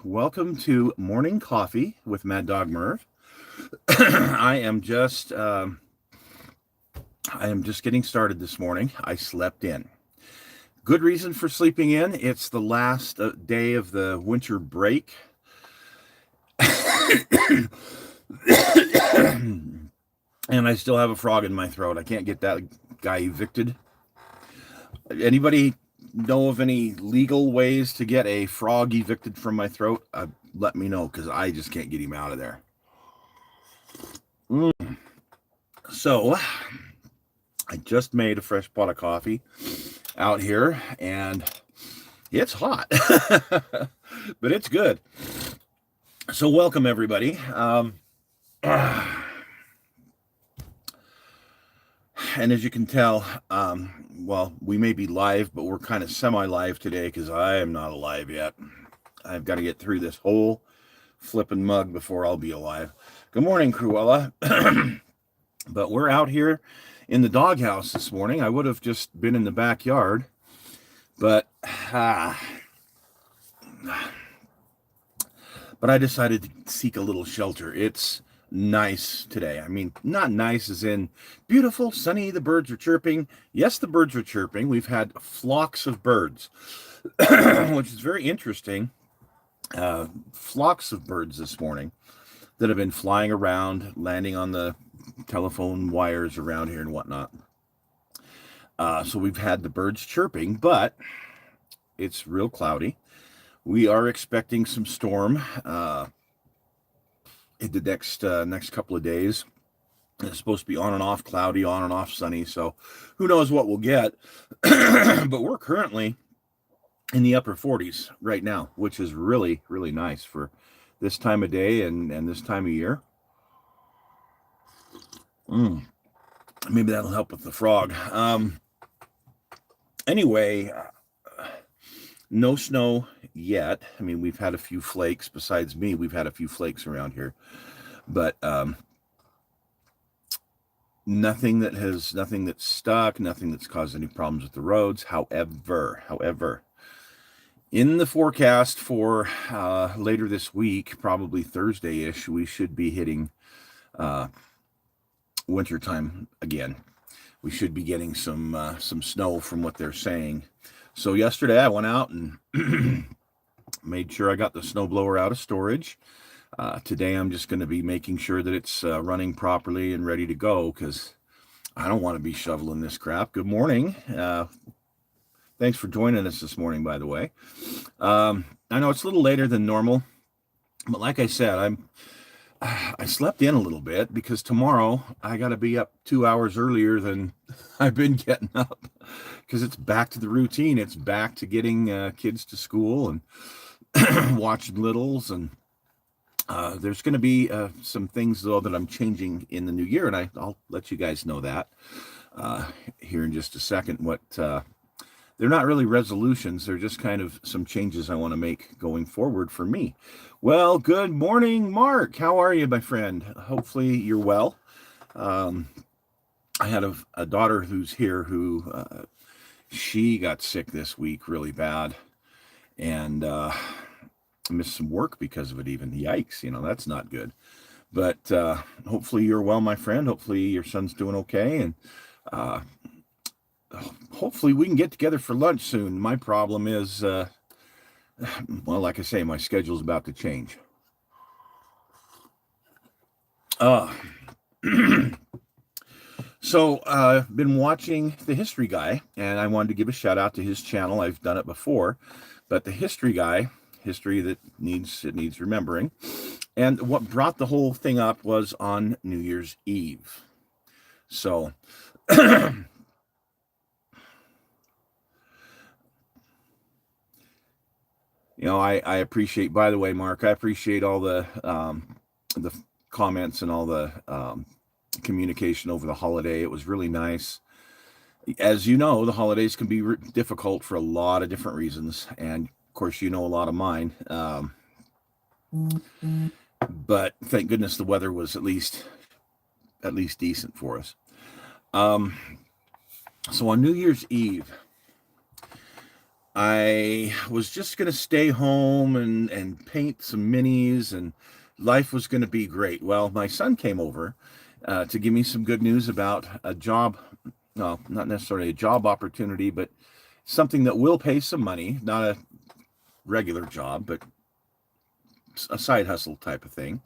Welcome to Morning Coffee with Maddog Merv. I am just getting started this morning. I slept in. Good reason for sleeping in. It's the last day of the winter break. And I still have a frog in my throat. I can't get that guy evicted. Anybody know of any legal ways to get a frog evicted from my throat? Let me know because I just can't get him out of there. So I just made a fresh pot of coffee out here and it's hot, but it's good. So welcome everybody. And as you can tell, we may be live, but we're kind of semi-live today because I am not alive yet. I've got to get through this whole flipping mug before I'll be alive. Good morning, Cruella. But we're out here in the doghouse this morning. I would have just been in the backyard, but I decided to seek a little shelter. It's nice today. I mean, not nice as in beautiful, sunny, the birds are chirping. Yes, the birds are chirping. We've had flocks of birds, which is very interesting. Flocks of birds this morning that have been flying around, landing on the telephone wires around here and whatnot. So we've had the birds chirping, but it's real cloudy. We are expecting some storm in the next couple of days. It's supposed to be on and off cloudy, on and off sunny. So who knows what we'll get. But we're currently in the upper 40s right now, which is really, really nice for this time of day and this time of year. Maybe that'll help with the frog. Anyway, no snow yet. I mean, we've had a few flakes. Besides me, we've had a few flakes around here, but nothing that's stuck, nothing that's caused any problems with the roads. However, in the forecast for later this week, probably Thursday-ish, we should be hitting wintertime again. We should be getting some snow from what they're saying. So yesterday I went out and made sure I got the snowblower out of storage. Today I'm just going to be making sure that it's running properly and ready to go because I don't want to be shoveling this crap. Good morning. Thanks for joining us this morning, by the way. I know it's a little later than normal, but like I said, I slept in a little bit because tomorrow I got to be up 2 hours earlier than I've been getting up because it's back to the routine. It's back to getting kids to school and watching littles. And there's going to be some things, though, that I'm changing in the new year. And I'll let you guys know that here in just a second. They're not really resolutions. They're just kind of some changes I want to make going forward for me. Well, good morning, Mark. How are you, my friend? Hopefully you're well. I had a daughter who's here who she got sick this week really bad and missed some work because of it even. Yikes, that's not good. But hopefully you're well, my friend. Hopefully your son's doing okay. And hopefully we can get together for lunch soon. My problem is, like I say, my schedule's about to change. So I've been watching The History Guy, and I wanted to give a shout out to his channel. I've done it before, but The History Guy, history that needs remembering. And what brought the whole thing up was on New Year's Eve. So I appreciate, by the way, Mark, I appreciate all the comments and all the communication over the holiday. It was really nice. As you know, the holidays can be difficult for a lot of different reasons. And of course, a lot of mine. But thank goodness the weather was at least decent for us. So on New Year's Eve, I was just going to stay home and paint some minis, and life was going to be great. Well, my son came over to give me some good news about a job. Well, not necessarily a job opportunity, but something that will pay some money, not a regular job, but a side hustle type of thing.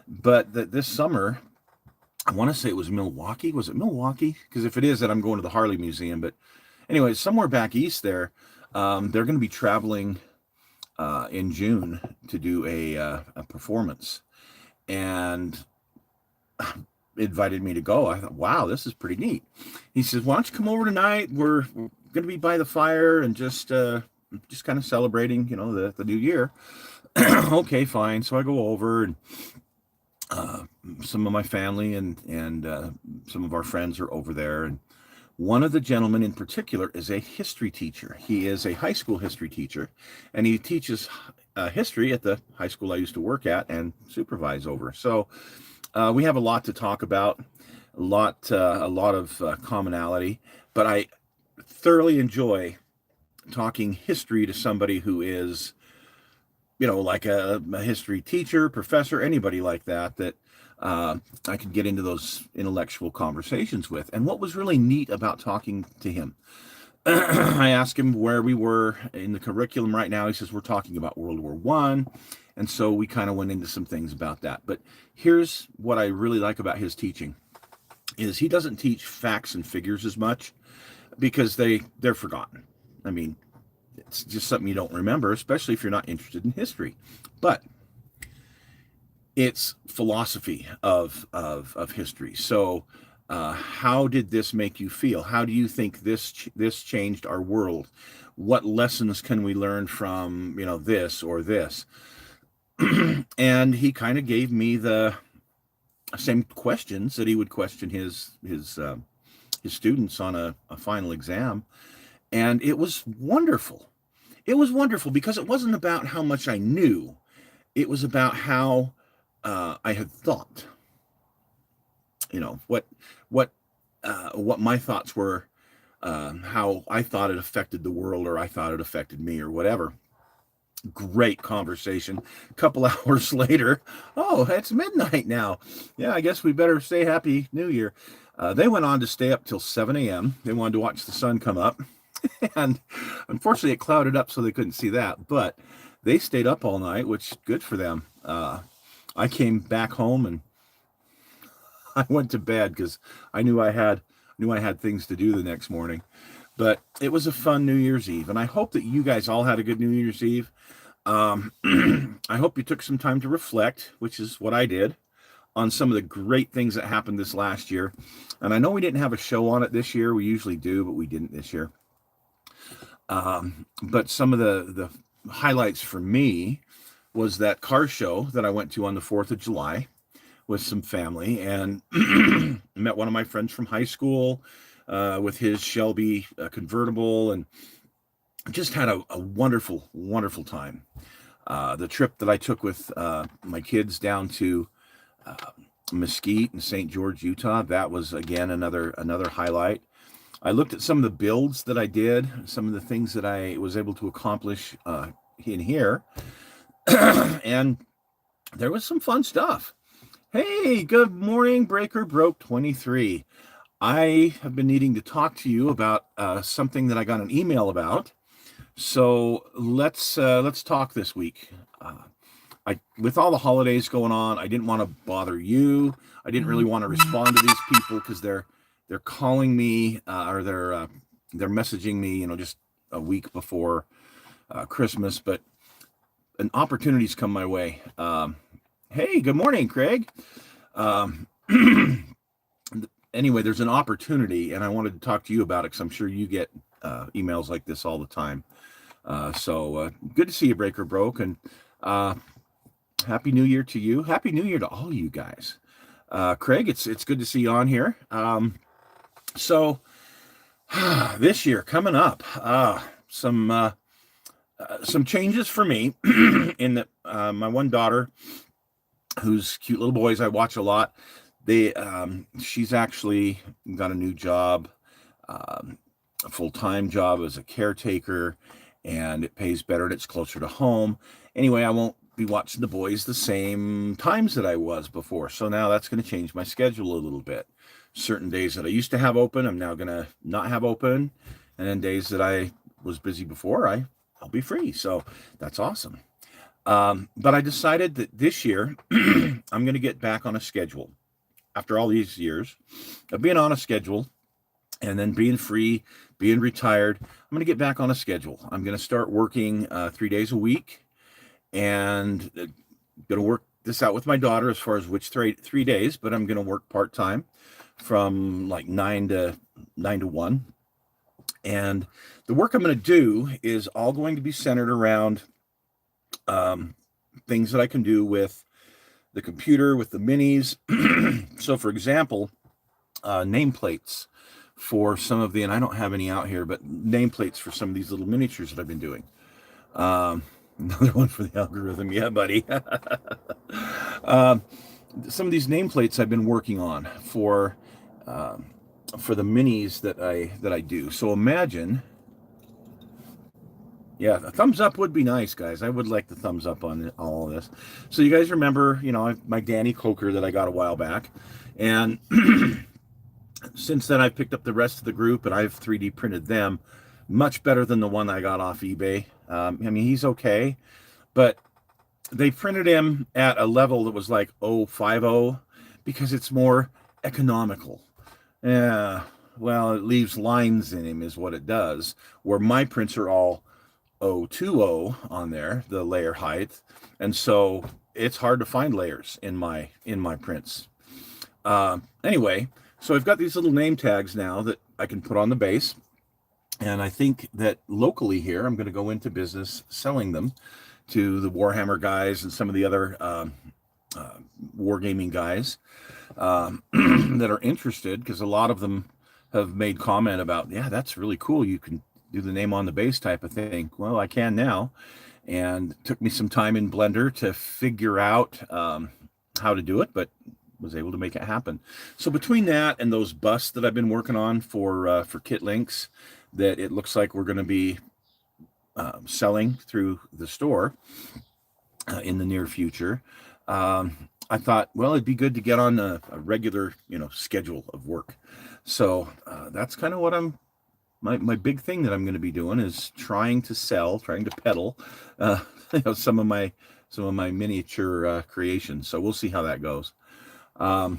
But that this summer, I want to say it was Milwaukee. Was it Milwaukee? Because if it is, then I'm going to the Harley Museum. But anyway, somewhere back east there, they're going to be traveling in June to do a performance, and invited me to go. I thought, wow, this is pretty neat. He says, why don't you come over tonight? We're going to be by the fire and just kind of celebrating, the new year. Okay, fine. So I go over, and some of my family and some of our friends are over there. And one of the gentlemen in particular is a history teacher. He is a high school history teacher, and he teaches history at the high school I used to work at and supervise over. So we have a lot to talk about, a lot of commonality, but I thoroughly enjoy talking history to somebody who is, like a history teacher, professor, anybody like that I could get into those intellectual conversations with. And what was really neat about talking to him, I asked him where we were in the curriculum right now. He says, we're talking about World War One. And so we kind of went into some things about that. But here's what I really like about his teaching is he doesn't teach facts and figures as much because they're forgotten. I mean, it's just something you don't remember, especially if you're not interested in history. But it's philosophy of history. So how did this make you feel? How do you think this changed our world? What lessons can we learn from, this or this? And he kind of gave me the same questions that he would question his students on a final exam. And it was wonderful. It was wonderful because it wasn't about how much I knew. It was about how I had thought. What my thoughts were, how I thought it affected the world, or I thought it affected me, or whatever. Great conversation. A couple hours later, oh, it's midnight now. Yeah, I guess we better say Happy New Year. They went on to stay up till 7 a.m. They wanted to watch the sun come up. And unfortunately, it clouded up, so they couldn't see that. But they stayed up all night, which good for them. I came back home and I went to bed because I knew I had things to do the next morning. But it was a fun New Year's Eve, and I hope that you guys all had a good New Year's Eve. I hope you took some time to reflect, which is what I did, on some of the great things that happened this last year. And I know we didn't have a show on it this year. We usually do, but we didn't this year. But some of the highlights for me was that car show that I went to on the 4th of July with some family, and met one of my friends from high school with his Shelby convertible, and just had a wonderful, wonderful time. The trip that I took with my kids down to Mesquite and St. George, Utah, that was, again, another highlight. I looked at some of the builds that I did, some of the things that I was able to accomplish in here, and there was some fun stuff. Hey, good morning, Breaker Broke 23. I have been needing to talk to you about something that I got an email about. So let's talk this week. With all the holidays going on, I didn't want to bother you. I didn't really want to respond to these people because they're calling me or they're messaging me, just a week before Christmas. But an opportunity's come my way. Hey, good morning, Craig. Anyway, there's an opportunity, and I wanted to talk to you about it because I'm sure you get emails like this all the time. So good to see you, Breaker Broke, and Happy New Year to you. Happy New Year to all you guys. Craig, it's good to see you on here. So this year coming up, some changes for me in that my one daughter, who's cute little boys I watch a lot, she's actually got a new job, a full-time job as a caretaker, and it pays better and it's closer to home. Anyway, I won't be watching the boys the same times that I was before. So now that's going to change my schedule a little bit. Certain days that I used to have open, I'm now going to not have open. And then days that I was busy before, I'll be free. So that's awesome. But I decided that this year I'm going to get back on a schedule. After all these years of being on a schedule and then being free, being retired, I'm going to get back on a schedule. I'm going to start working 3 days a week, and going to work this out with my daughter as far as which 3 days, but I'm going to work part-time from like 9 to 1. And the work I'm going to do is all going to be centered around things that I can do with the computer, with the minis. So for example, nameplates for some of the, and I don't have any out here, but nameplates for some of these little miniatures that I've been doing. Another one for the algorithm. Yeah, buddy. Some of these nameplates I've been working on for the minis that I do. So imagine, yeah, a thumbs up would be nice, guys. I would like the thumbs up on all of this. So you guys remember, my Danny Coker that I got a while back, and since then I've picked up the rest of the group and I've 3D printed them much better than the one I got off eBay. I mean, he's okay, but they printed him at a level that was like 050 because it's more economical. Yeah, well, it leaves lines in him is what it does, where my prints are all 020 on there, the layer height, and so it's hard to find layers in my prints. Anyway, so I've got these little name tags now that I can put on the base, and I think that locally here I'm going to go into business selling them to the Warhammer guys and some of the other wargaming guys that are interested, because a lot of them have made comment about, yeah, that's really cool, you can do the name on the base type of thing. Well, I can now, and it took me some time in Blender to figure out how to do it, but was able to make it happen. So between that and those busts that I've been working on for Kit Links that it looks like we're going to be selling through the store in the near future, I thought, well, it'd be good to get on a regular, schedule of work. So that's kind of what my big thing that I'm going to be doing is trying to peddle some of my miniature creations. So we'll see how that goes. I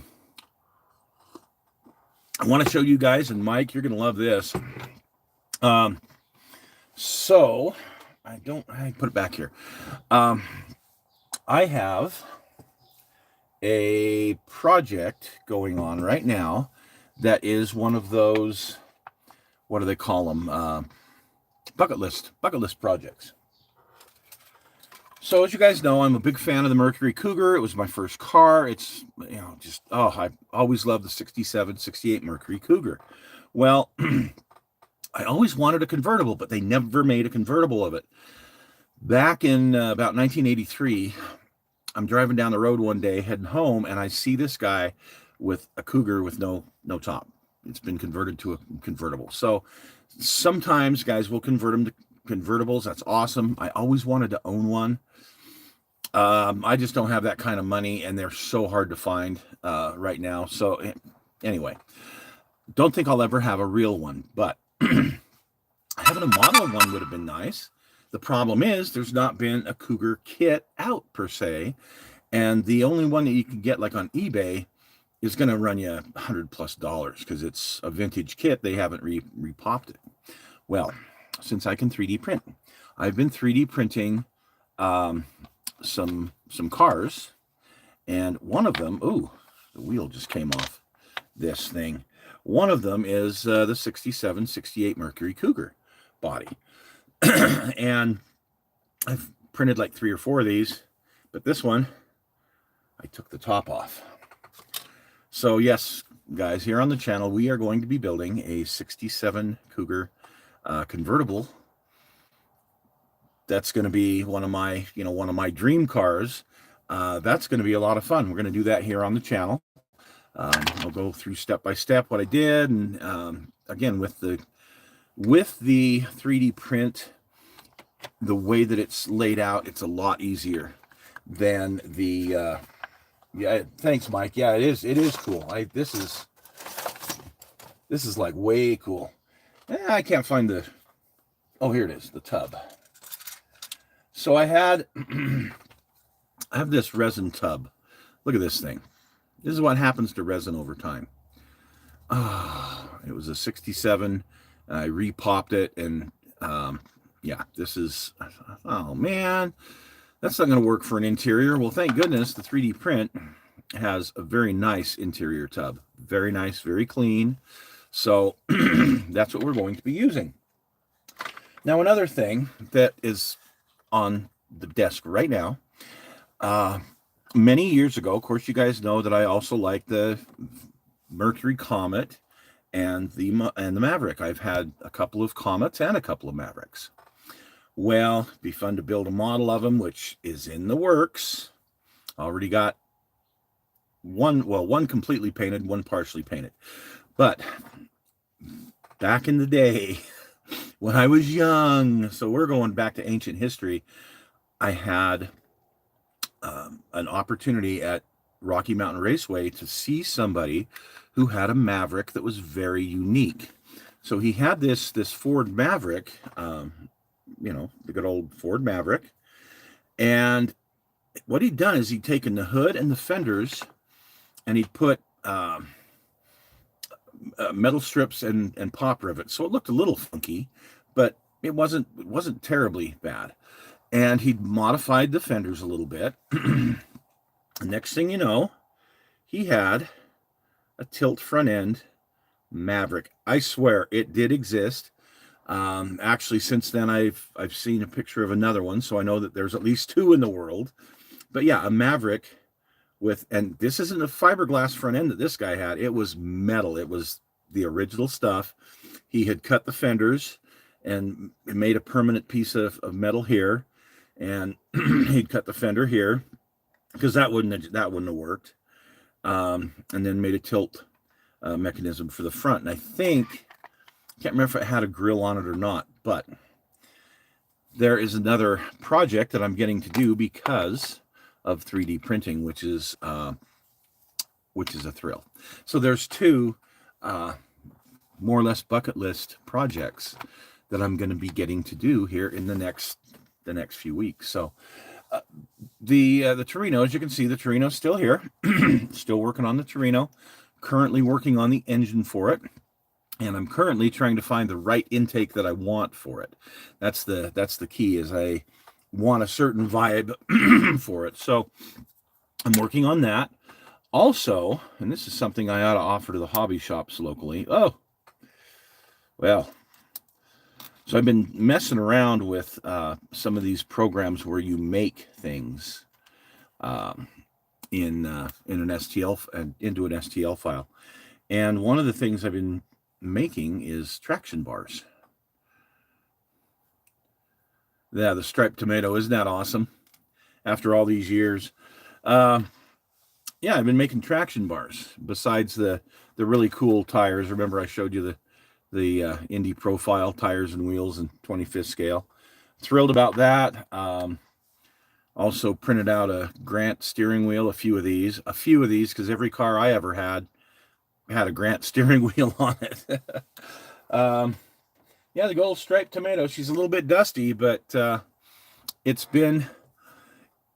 want to show you guys, and Mike, you're going to love this. So I put it back here. I have a project going on right now that is one of those, what do they call them? Bucket list projects. So as you guys know, I'm a big fan of the Mercury Cougar. It was my first car. It's, I always loved the 67, 68 Mercury Cougar. Well, I always wanted a convertible, but they never made a convertible of it. Back in about 1983, I'm driving down the road one day heading home, and I see this guy with a Cougar with no top. It's been converted to a convertible. So sometimes guys will convert them to convertibles. That's awesome. I always wanted to own one. I just don't have that kind of money, and they're so hard to find right now. So anyway, don't think I'll ever have a real one, but having a model one would have been nice. The problem is there's not been a Cougar kit out per se, and the only one that you can get like on eBay is going to run you $100+ because it's a vintage kit. They haven't repopped it. Well, since I can 3D print, I've been 3D printing some cars, and one of them, the wheel just came off this thing. One of them is the 67, 68 Mercury Cougar body. And I've printed like 3 or 4 of these, but this one, I took the top off. So yes, guys, here on the channel, we are going to be building a 67 Cougar convertible. That's going to be one of my dream cars. That's going to be a lot of fun. We're going to do that here on the channel. I'll go through step by step what I did, and again with the 3D print, the way that it's laid out, it's a lot easier than the yeah, thanks, Mike. Yeah, it is cool. This is like way cool. I can't find the, oh, here it is, the tub. So I have this resin tub. Look at this thing. This is what happens to resin over time. It was a 67. I repopped it, and yeah, this is, oh man, that's not going to work for an interior. Well, thank goodness the 3D print has a very nice interior tub. Very nice, very clean. So that's what we're going to be using. Now, another thing that is on the desk right now, many years ago, of course, you guys know that I also like the Mercury Comet and the Maverick. I've had a couple of Comets and a couple of Mavericks. Well, it'd be fun to build a model of them, which is in the works. Already got one completely painted, one partially painted. But back in the day, when I was young, so we're going back to ancient history, I had an opportunity at Rocky Mountain Raceway to see somebody who had a Maverick that was very unique. So he had this Ford Maverick, you know, the good old Ford Maverick. And what he'd done is he'd taken the hood and the fenders and he'd put metal strips and pop rivets. So it looked a little funky, but it wasn't terribly bad. And he'd modified the fenders a little bit. Next thing you know, he had a tilt front end Maverick. I swear it did exist. Actually, since then I've seen a picture of another one, so I know that there's at least two in the world. But yeah, a Maverick with, and this isn't a fiberglass front end that this guy had. It was metal. It was the original stuff. He had cut the fenders and made a permanent piece of metal here, and he'd cut the fender here because that wouldn't have worked. And then made a tilt mechanism for the front. And I can't remember if it had a grill on it or not, but there is another project that I'm getting to do because of 3D printing, which is a thrill. So there's two more or less bucket list projects that I'm going to be getting to do here in the next few weeks. So the Torino, as you can see, the Torino's still here, still working on the Torino, currently working on the engine for it. And I'm currently trying to find the right intake that I want for it. That's the key, is I want a certain vibe for it. So I'm working on that. Also, and this is something I ought to offer to the hobby shops locally. Oh, well, so I've been messing around with some of these programs where you make things in an STL and into an STL file. And one of the things I've been making is traction bars. Yeah, the striped tomato, isn't that awesome? After all these years, yeah, I've been making traction bars besides the really cool tires. Remember, I showed you the Indy profile tires and wheels in 25th scale. Thrilled about that. Also printed out a Grant steering wheel, a few of these, because every car I ever had a Grant steering wheel on it. Yeah, the gold striped tomato. She's a little bit dusty, but it's been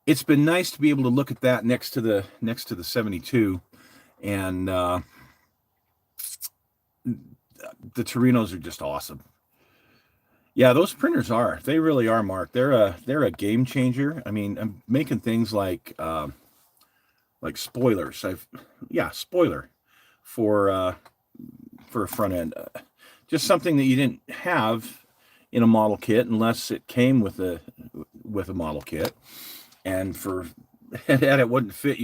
nice to be able to look at that next to the 72, and the Torinos are just awesome. Yeah, those printers they really are, Mark. They're a game changer. I mean, I'm making things like spoilers. Spoiler for a front end, just something that you didn't have in a model kit unless it came with a model kit, and it wouldn't fit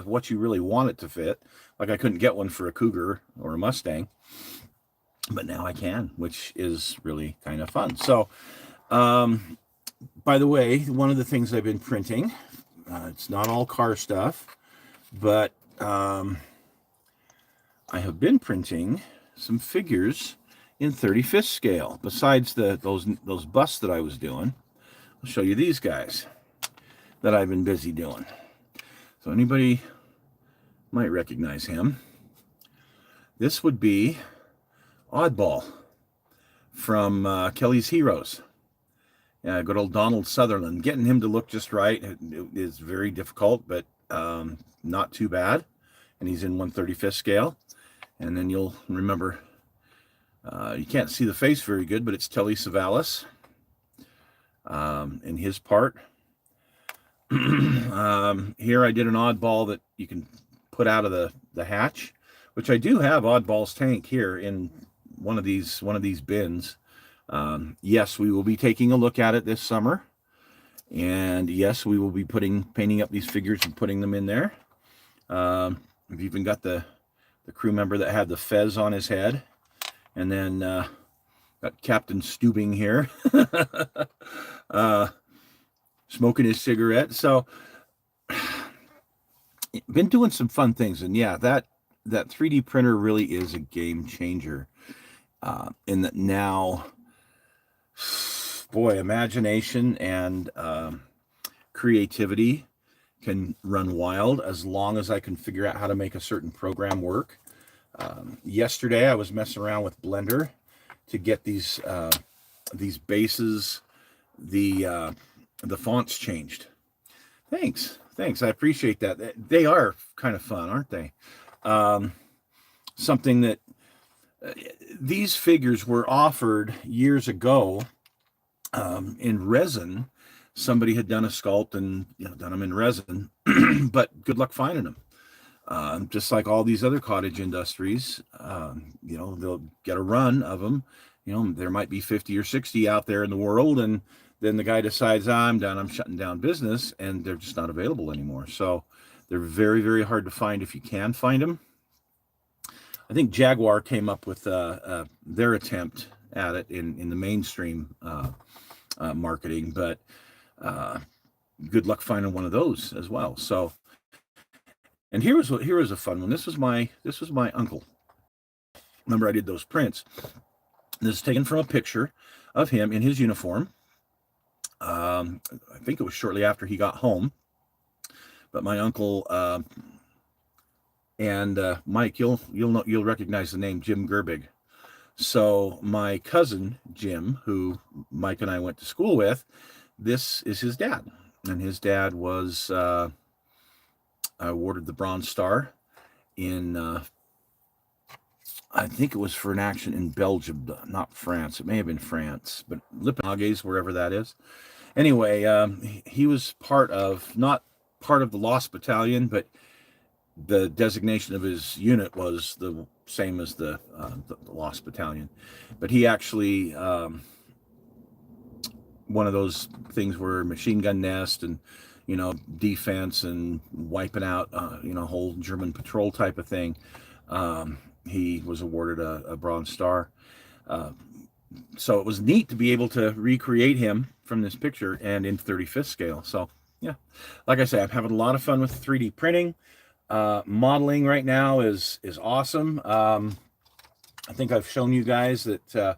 what you really want it to fit. Like I couldn't get one for a Cougar or a Mustang, but now I can, which is really kind of fun. So, by the way, one of the things I've been printing, it's not all car stuff, but I have been printing some figures in 35th scale, besides those busts that I was doing. I'll show you these guys that I've been busy doing. So anybody might recognize him. This would be Oddball from Kelly's Heroes. Yeah, good old Donald Sutherland. Getting him to look just right is very difficult, but not too bad. And he's in 1/35th scale. And then you'll remember, you can't see the face very good, but it's Telly Savalas in his part. Here I did an oddball that you can put out of the hatch, which I do have Oddball's tank here in one of these bins. Yes, we will be taking a look at it this summer, and yes, we will be painting up these figures and putting them in there. We've even got the crew member that had the fez on his head, and then got Captain Stubing here smoking his cigarette. So been doing some fun things, and yeah, that 3D printer really is a game changer in that now, boy, imagination and creativity can run wild as long as I can figure out how to make a certain program work. Yesterday I was messing around with Blender to get these bases, the fonts changed. Thanks. I appreciate that. They are kind of fun, aren't they? Something that these figures were offered years ago in resin. Somebody had done a sculpt and done them in resin, but good luck finding them. Just like all these other cottage industries, they'll get a run of them. There might be 50 or 60 out there in the world, and then the guy decides, I'm done, I'm shutting down business, and they're just not available anymore. So they're very, very hard to find if you can find them. I think Jaguar came up with their attempt at it in the mainstream marketing, but good luck finding one of those as well. So, and here was a fun one. This was my uncle. Remember, I did those prints. This is taken from a picture of him in his uniform. I think it was shortly after he got home. But my uncle and Mike, you'll recognize the name Jim Gerbig. So my cousin Jim, who Mike and I went to school with, this is his dad, and his dad was awarded the Bronze Star in I think it was for an action in Belgium, not France. It may have been France, but Lippenhages, wherever that is. Anyway, he was not part of the Lost Battalion, but the designation of his unit was the same as the Lost Battalion. But he actually, one of those things where machine gun nest and, defense and wiping out, whole German patrol type of thing. He was awarded a Bronze Star. So it was neat to be able to recreate him from this picture and in 35th scale. So yeah, like I say, I'm having a lot of fun with 3D printing. Modeling right now is awesome. I think I've shown you guys that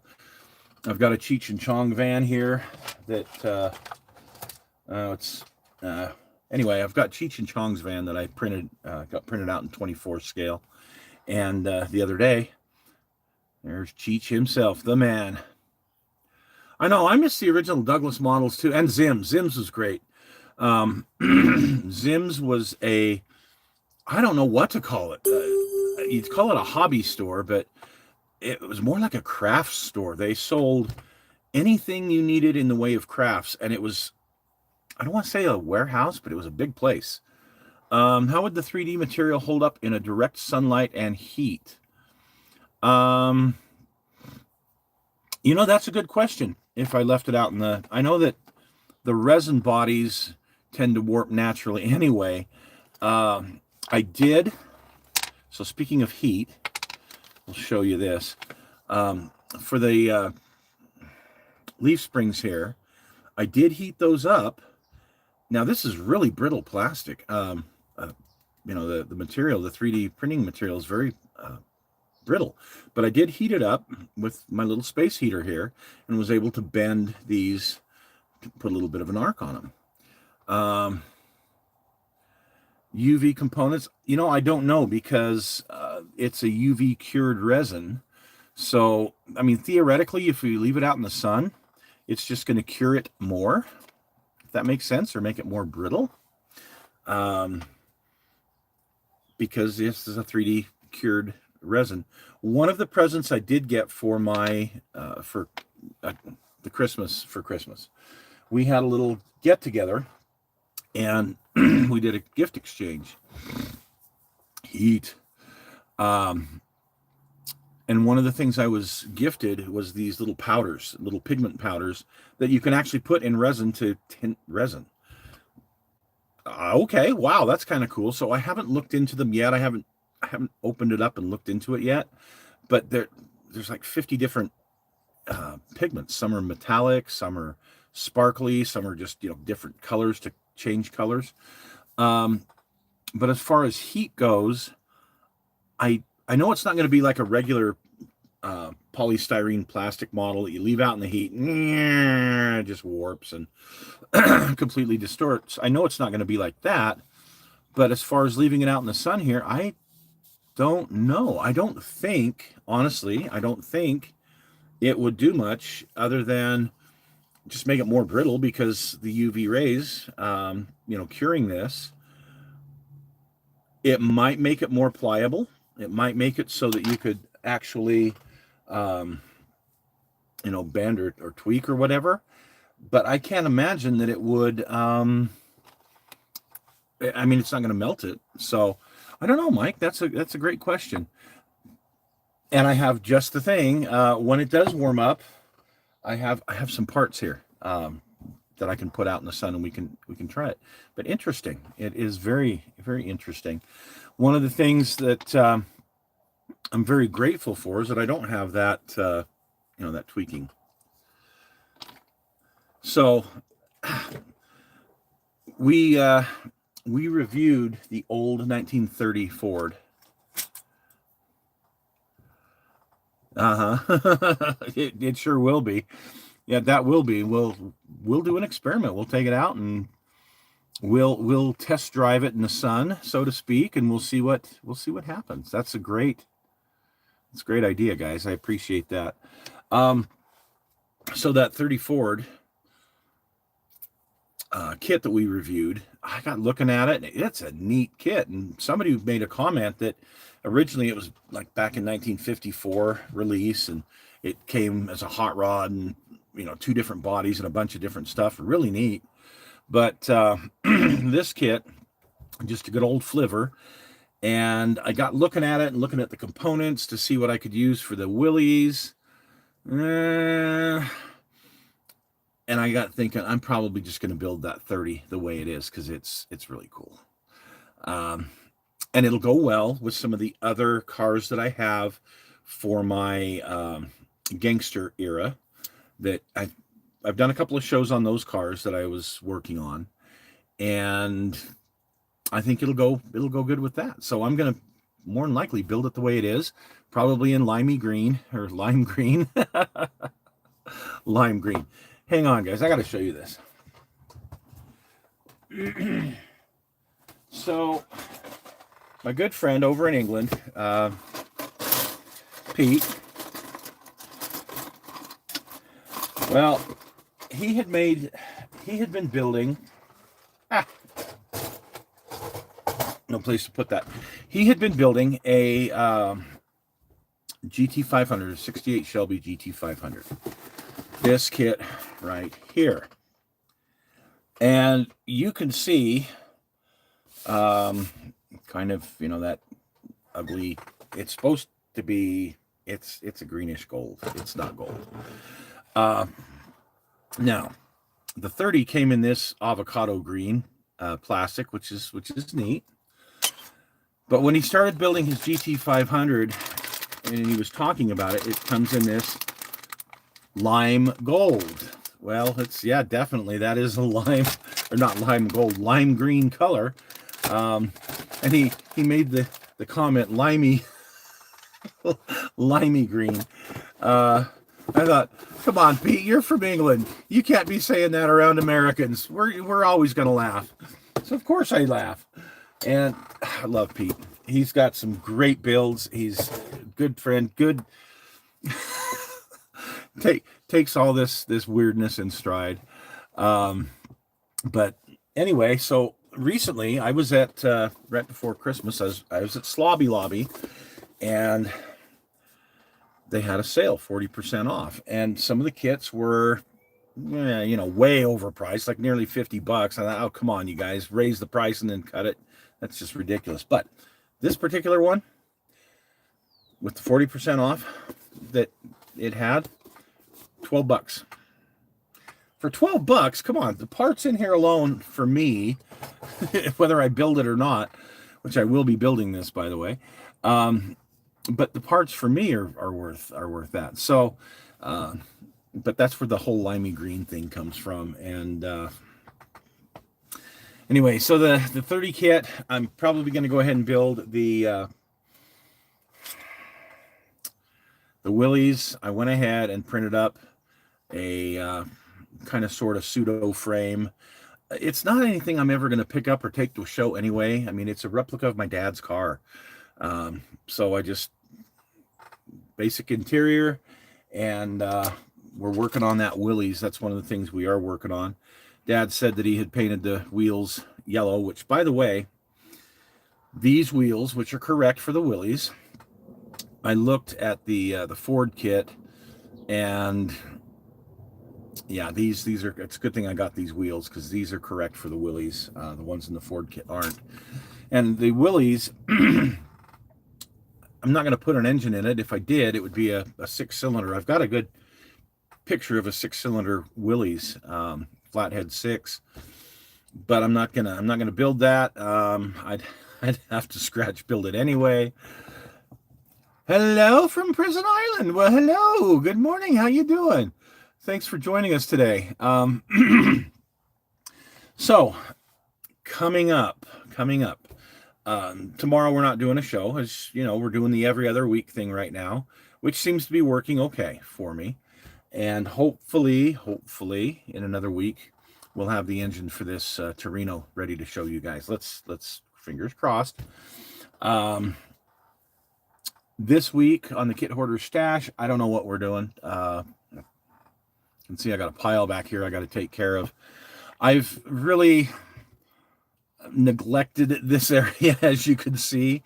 I've got a Cheech and Chong van here that anyway, I've got Cheech and Chong's van that I got printed out in 24 scale. And the other day, there's Cheech himself, the man. I know, I miss the original Douglas models too, and Zims. Zims was great. Zims was I don't know what to call it. You'd call it a hobby store, but it was more like a crafts store. They sold anything you needed in the way of crafts, and it was, I don't want to say a warehouse, but it was a big place. How would the 3D material hold up in a direct sunlight and heat? That's a good question. If I left it out I know that the resin bodies tend to warp naturally anyway. I did. So speaking of heat, I'll show you this. For the leaf springs here, I did heat those up. Now this is really brittle plastic. The material, the 3D printing material is very brittle, but I did heat it up with my little space heater here and was able to bend these put a little bit of an arc on them. UV components, I don't know, because it's a UV cured resin. So, I mean, theoretically, if we leave it out in the sun, it's just going to cure it more, if that makes sense, or make it more brittle. Because this is a 3D cured resin. One of the presents I did get for my for Christmas, we had a little get together, and we did a gift exchange. Heat. And one of the things I was gifted was these little powders, little pigment powders that you can actually put in resin to tint resin. Okay, wow, that's kind of cool. So I haven't looked into them yet. I haven't opened it up and looked into it yet. But there's like 50 different pigments. Some are metallic, some are sparkly, some are just different colors to change colors. But as far as heat goes, I know it's not going to be like a regular polystyrene plastic model that you leave out in the heat, it just warps and completely distorts. I know it's not going to be like that, but as far as leaving it out in the sun here, I don't know. I don't think it would do much other than just make it more brittle, because the UV rays, curing this, it might make it more pliable. It might make it so that you could actually, bend or tweak or whatever. But I can't imagine that it would. It's not going to melt it. So I don't know, Mike. That's a great question. And I have just the thing. When it does warm up, I have some parts here that I can put out in the sun, and we can try it. But interesting. It is very, very interesting. One of the things that I'm very grateful for is that I don't have that that tweaking. So we reviewed the old 1930 Ford. It sure will be. Yeah, that will be. We'll do an experiment. We'll take it out and we'll test drive it in the sun, so to speak, and we'll see what happens. That's a great idea, guys. I appreciate that. So that 30 Ford kit that we reviewed, I got looking at it. It's a neat kit, and somebody made a comment that originally it was like back in 1954 release, and it came as a hot rod and 2 different bodies and a bunch of different stuff. Really neat. But this kit, just a good old flivver. And I got looking at it and looking at the components to see what I could use for the Willies. And I got thinking, I'm probably just going to build that 30 the way it is, because it's really cool. And it'll go well with some of the other cars that I have for my gangster era. That I've done a couple of shows on those cars that I was working on, and I think it'll go good with that. So I'm going to more than likely build it the way it is, probably in lime green. Lime green. Hang on, guys. I got to show you this. So my good friend over in England, Pete, well, he had been building, no place to put that. He had been building a GT500, 68 Shelby GT500. This kit right here. And you can see kind of, that ugly, it's supposed to be, it's a greenish gold. It's not gold. Now, the 30 came in this avocado green plastic, which is neat. But when he started building his GT500 and he was talking about it, it comes in this lime gold. Well, definitely that is a lime, or not lime gold, lime green color. And he made the comment limey green. I thought, come on, Pete, you're from England. You can't be saying that around Americans. We're always going to laugh. So, of course, I laugh. And I love Pete. He's got some great builds. He's a good friend, good. Takes all this weirdness in stride. But anyway, so recently I was at right before Christmas. I was at Slobby Lobby, and they had a sale, 40% off, and some of the kits were, way overpriced, like nearly $50. I thought, oh, come on, you guys, raise the price and then cut it. That's just ridiculous. But this particular one, with the 40% off that it had, $12. For $12, come on, the parts in here alone for me, whether I build it or not, which I will be building this, by the way, but the parts for me are worth that. So, but that's where the whole limey green thing comes from. And anyway, so the 30 kit, I'm probably going to go ahead and build the Willys. I went ahead and printed up a kind of sort of pseudo frame. It's not anything I'm ever going to pick up or take to a show anyway. I mean, it's a replica of my dad's car. So I just basic interior, and we're working on that Willys. That's one of the things we are working on. Dad said that he had painted the wheels yellow, which, by the way, these wheels, which are correct for the Willys, I looked at the Ford kit, and yeah, these are. It's a good thing I got these wheels, because these are correct for the Willys. The ones in the Ford kit aren't. And the Willys, I'm not going to put an engine in it. If I did, it would be a 6-cylinder. I've got a good picture of a 6-cylinder Willys, flathead 6, but I'm not gonna build that. I'd have to scratch build it anyway. Hello from Prison Island. Well, hello. Good morning. How you doing? Thanks for joining us today. So coming up. Tomorrow we're not doing a show. As you know, we're doing the every other week thing right now, which seems to be working okay for me. And hopefully in another week we'll have the engine for this Torino ready to show you guys. Let's fingers crossed. This week on the Kit Hoarder Stash, I don't know what we're doing. You can see I got a pile back here I got to take care of. I've really neglected this area, as you can see.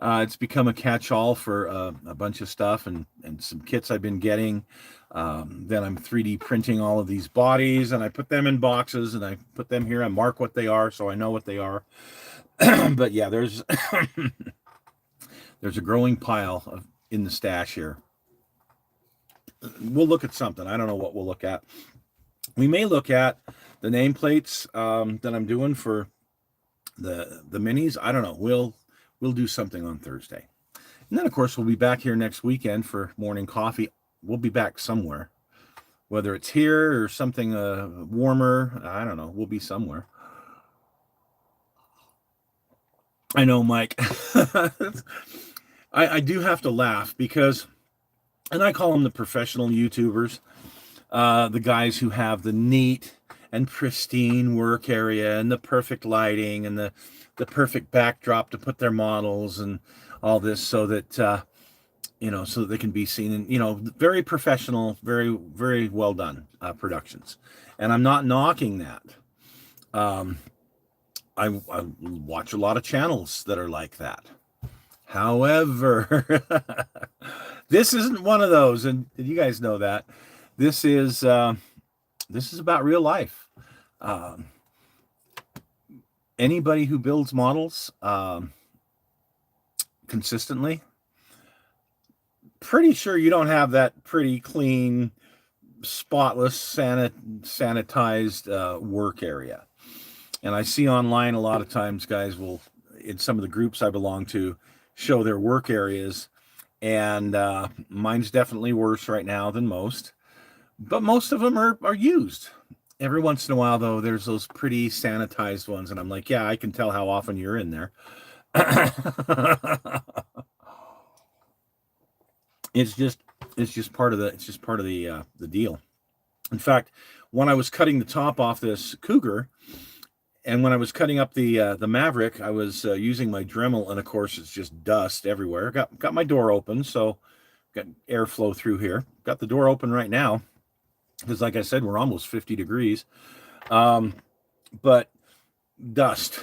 It's become a catch-all for a bunch of stuff and some kits I've been getting. Then I'm 3D printing all of these bodies, and I put them in boxes, and I put them here. I mark what they are so I know what they are. But yeah, there's a growing pile in the stash here. We'll look at something. I don't know what we'll look at. We may look at the nameplates that I'm doing for the minis. I don't know. We'll do something on Thursday. And then, of course, we'll be back here next weekend for morning coffee. We'll be back somewhere. Whether it's here or something warmer, I don't know. We'll be somewhere. I know, Mike. I do have to laugh because, and I call them the professional YouTubers, the guys who have the neat and pristine work area and the perfect lighting and the perfect backdrop to put their models and all this, so that so that they can be seen in, very professional, very, very well done productions. And I'm not knocking that. I watch a lot of channels that are like that. However, this isn't one of those, and you guys know that. This is about real life. Anybody who builds models consistently, pretty sure you don't have that pretty clean, spotless, sanitized work area. And I see online a lot of times guys will, in some of the groups I belong to, show their work areas, and mine's definitely worse right now than most, but most of them are used. Every once in a while, though, there's those pretty sanitized ones, and I'm like, yeah, I can tell how often you're in there. It's just, It's just part of the deal. In fact, when I was cutting the top off this Cougar, and when I was cutting up the Maverick, I was using my Dremel, and of course it's just dust everywhere. Got my door open, so got airflow through here. Got the door open right now because, like I said, we're almost 50 degrees. But dust.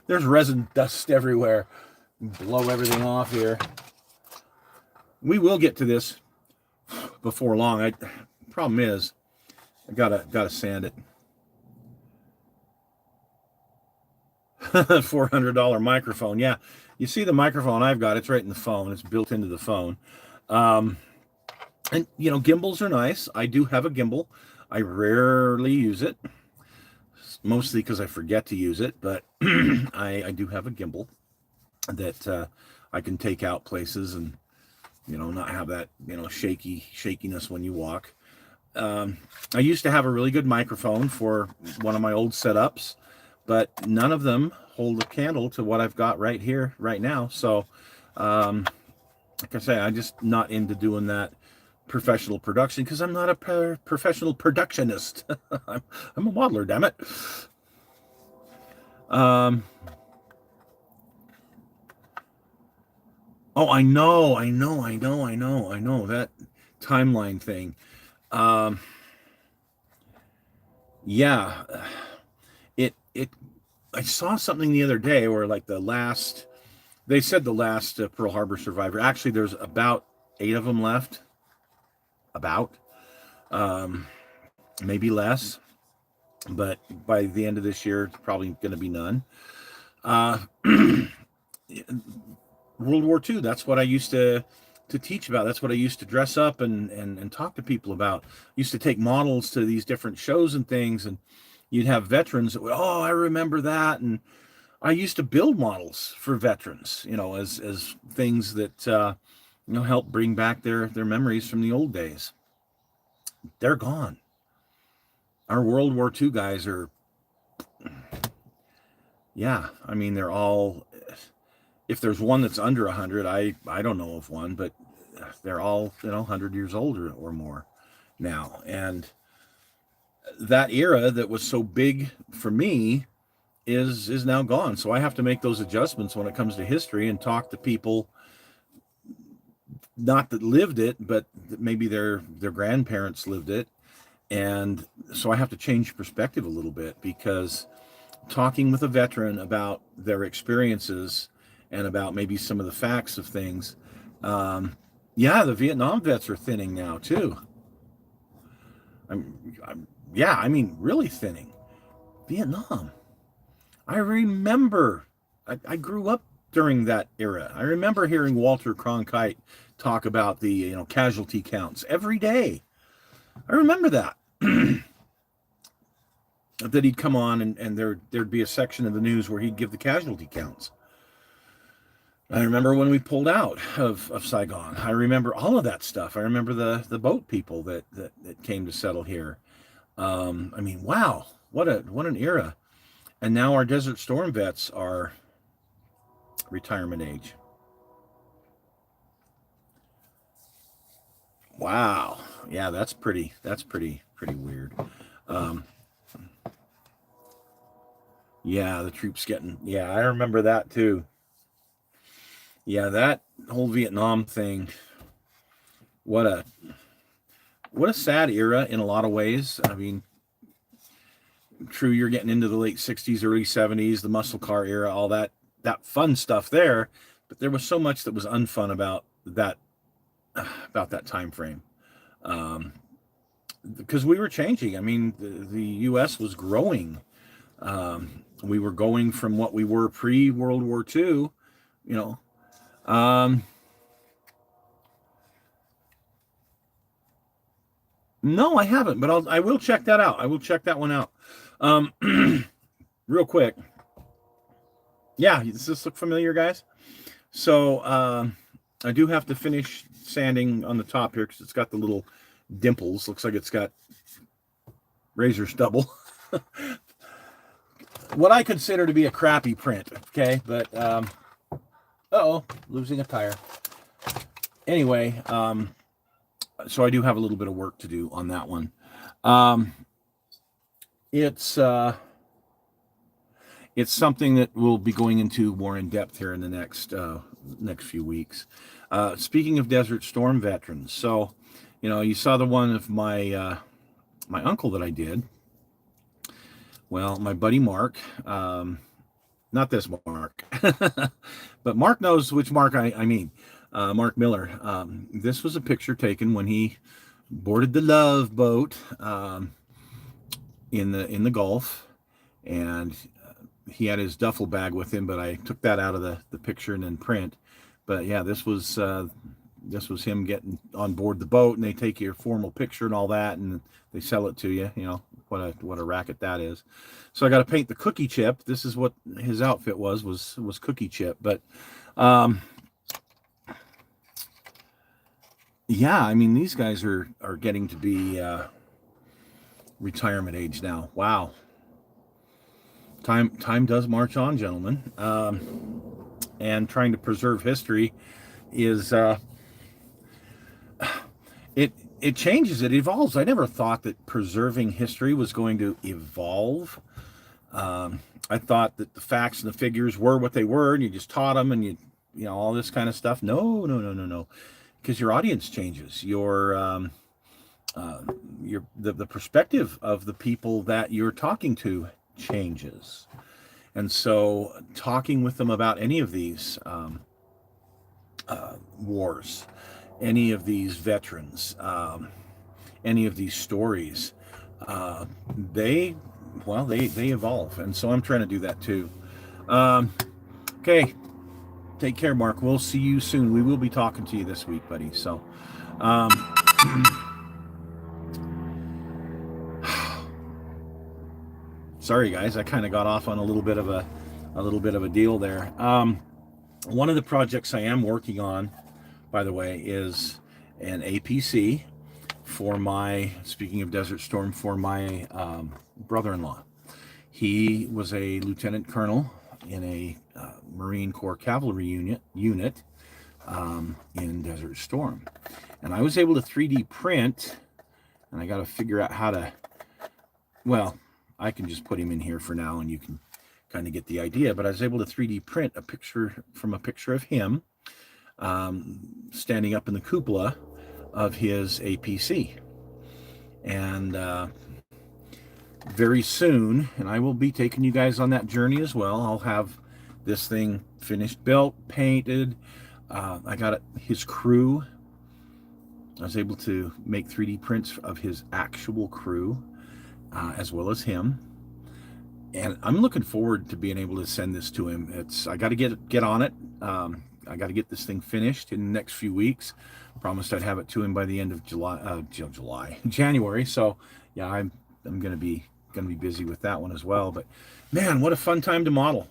There's resin dust everywhere. Blow everything off here. We will get to this before long. Problem is, I gotta sand it. $400 microphone. Yeah, you see the microphone I've got. It's right in the phone. It's built into the phone. And gimbals are nice. I do have a gimbal. I rarely use it, mostly because I forget to use it. But I do have a gimbal that I can take out places and not have that shakiness when you walk. I used to have a really good microphone for one of my old setups, but none of them hold a candle to what I've got right here, right now. So, like I say, I'm just not into doing that professional production because I'm not a professional productionist. I'm a modeler, damn it. Oh, I know that timeline thing. Yeah, I saw something the other day where like they said the last Pearl Harbor survivor, actually there's about 8 of them left, maybe less, but by the end of this year, it's probably going to be none. World War II, that's what I used to teach about. That's what I used to dress up and talk to people about. I used to take models to these different shows and things, and you'd have veterans that would, oh, I remember that. And I used to build models for veterans, as things that, help bring back their memories from the old days. They're gone. Our World War II guys are, they're all, if there's one that's under 100, I don't know of one, but they're all, 100 years older or more now. And that era that was so big for me is now gone. So I have to make those adjustments when it comes to history and talk to people, not that lived it, but that maybe their grandparents lived it. And so I have to change perspective a little bit, because talking with a veteran about their experiences and about maybe some of the facts of things. The Vietnam vets are thinning now too. Really thinning. Vietnam. I remember, I grew up during that era. I remember hearing Walter Cronkite talk about the casualty counts every day. I remember that. That he'd come on and there'd be a section of the news where he'd give the casualty counts. I remember when we pulled out of Saigon. I remember all of that stuff. I remember the boat people that came to settle here. Wow, what an era. And now our Desert Storm vets are retirement age. Wow. Yeah, that's pretty weird. The troops getting, I remember that too. Yeah, that whole Vietnam thing, what a sad era in a lot of ways. True, you're getting into the late 60s, early 70s, the muscle car era, all that fun stuff there, but there was so much that was unfun about that time frame. Because we were changing. The U.S. was growing. We were going from what we were pre-World War II, No, I haven't, but I will check that out. I will check that one out. Real quick. Yeah, does this look familiar, guys? So I do have to finish sanding on the top here because it's got the little dimples. Looks like it's got razor stubble. What I consider to be a crappy print, okay? But, losing a tire. anyway, so I do have a little bit of work to do on that one. Um, it's something that we'll be going into more in depth here in the next few weeks. Speaking of Desert Storm veterans, so you saw the one of my uncle that I did. Well, my buddy Mark, not this Mark, but Mark knows which Mark I mean. Mark Miller. This was a picture taken when he boarded the Love boat in the Gulf, and he had his duffel bag with him. But I took that out of the picture and then print. But yeah, this was him getting on board the boat, and they take your formal picture and all that, and they sell it to you. What a racket that is. So I got to paint the cookie chip. This is what his outfit was cookie chip. But yeah, I mean, these guys are getting to be retirement age now. Wow. Time does march on, gentlemen. And trying to preserve history is it changes, it evolves. I never thought that preserving history was going to evolve. I thought that the facts and the figures were what they were, and you just taught them, and all this kind of stuff. No, because your audience changes. The perspective of the people that you're talking to changes, and so talking with them about any of these wars, any of these veterans, any of these stories, they evolve, and so I'm trying to do that too. Okay, take care, Mark. We'll see you soon. We will be talking to you this week, buddy. So sorry guys, I kind of got off on a little bit of a deal there. One of the projects I am working on, by the way, is an APC for speaking of Desert Storm, for my brother-in-law. He was a lieutenant colonel in a Marine Corps cavalry unit in Desert Storm. And I was able to 3D print, and I got to figure out how to, well, I can just put him in here for now and you can kind of get the idea, but I was able to 3D print a picture of him standing up in the cupola of his APC. And very soon, and I will be taking you guys on that journey as well, I'll have this thing finished, built, painted. I got his crew. I was able to make 3D prints of his actual crew, as well as him. And I'm looking forward to being able to send this to him. I got to get on it. I got to get this thing finished in the next few weeks. Promised I'd have it to him by the end of January. So yeah, I'm going to be busy with that one as well. But man, what a fun time to model.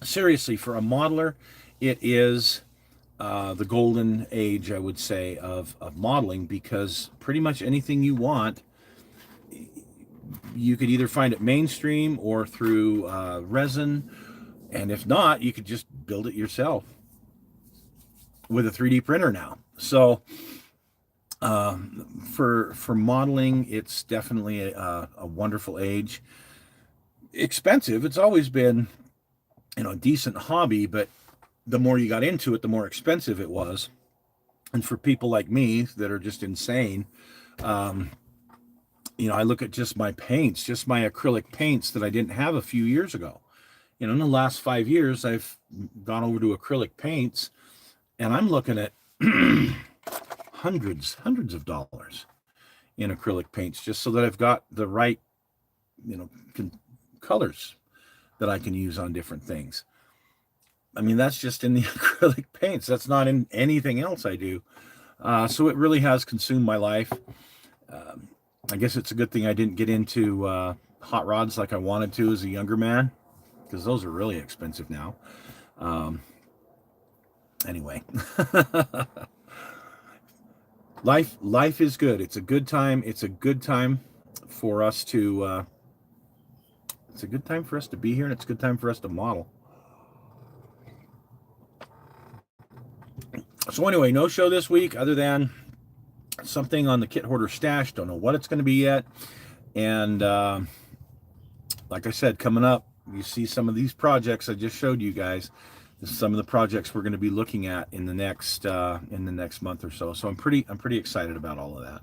Seriously, for a modeler, it is the golden age, I would say, of modeling, because pretty much anything you want, you could either find it mainstream or through resin, and if not, you could just build it yourself with a 3D printer now. So for modeling, it's definitely a wonderful age. Expensive. It's always been a decent hobby, but the more you got into it, the more expensive it was. And for people like me that are just insane, I look at just my paints, just my acrylic paints that I didn't have a few years ago. In the last 5 years, I've gone over to acrylic paints, and I'm looking at hundreds of dollars in acrylic paints, just so that I've got the right, colors that I can use on different things. I mean, that's just in the acrylic paints. That's not in anything else I do. So it really has consumed my life. I guess it's a good thing I didn't get into hot rods like I wanted to as a younger man, because those are really expensive now. Anyway, life is good. It's a good time. It's a good time for us to. It's a good time for us to be here, and it's a good time for us to model. So anyway, no show this week other than something on the kit hoarder stash. Don't know what it's going to be yet. And like I said, coming up, you see some of these projects I just showed you guys. Some of the projects we're going to be looking at in the next month or so. So I'm pretty excited about all of that.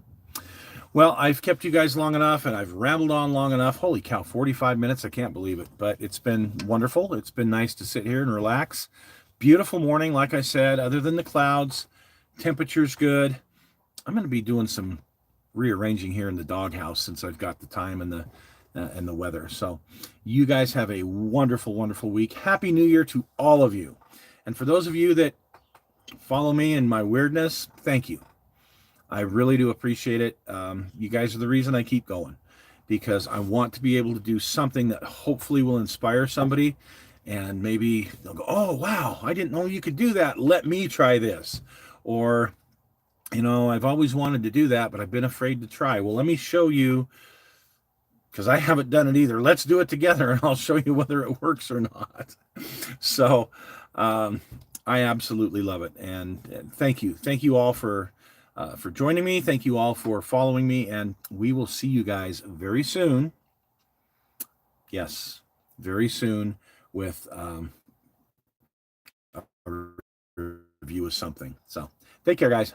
Well, I've kept you guys long enough and I've rambled on long enough. Holy cow, 45 minutes. I can't believe it, but it's been wonderful. It's been nice to sit here and relax. Beautiful morning, like I said, other than the clouds. Temperature's good. I'm going to be doing some rearranging here in the doghouse since I've got the time and the weather. So you guys have a wonderful, wonderful week. Happy New Year to all of you. And for those of you that follow me in my weirdness, thank you. I really do appreciate it. You guys are the reason I keep going, because I want to be able to do something that hopefully will inspire somebody, and maybe they'll go, oh, wow, I didn't know you could do that. Let me try this. Or, I've always wanted to do that, but I've been afraid to try. Well, let me show you, because I haven't done it either. Let's do it together, and I'll show you whether it works or not. So I absolutely love it. And thank you. Thank you all for joining me. Thank you all for following me, and we will see you guys very soon. Yes, very soon with a review of something. So take care, guys.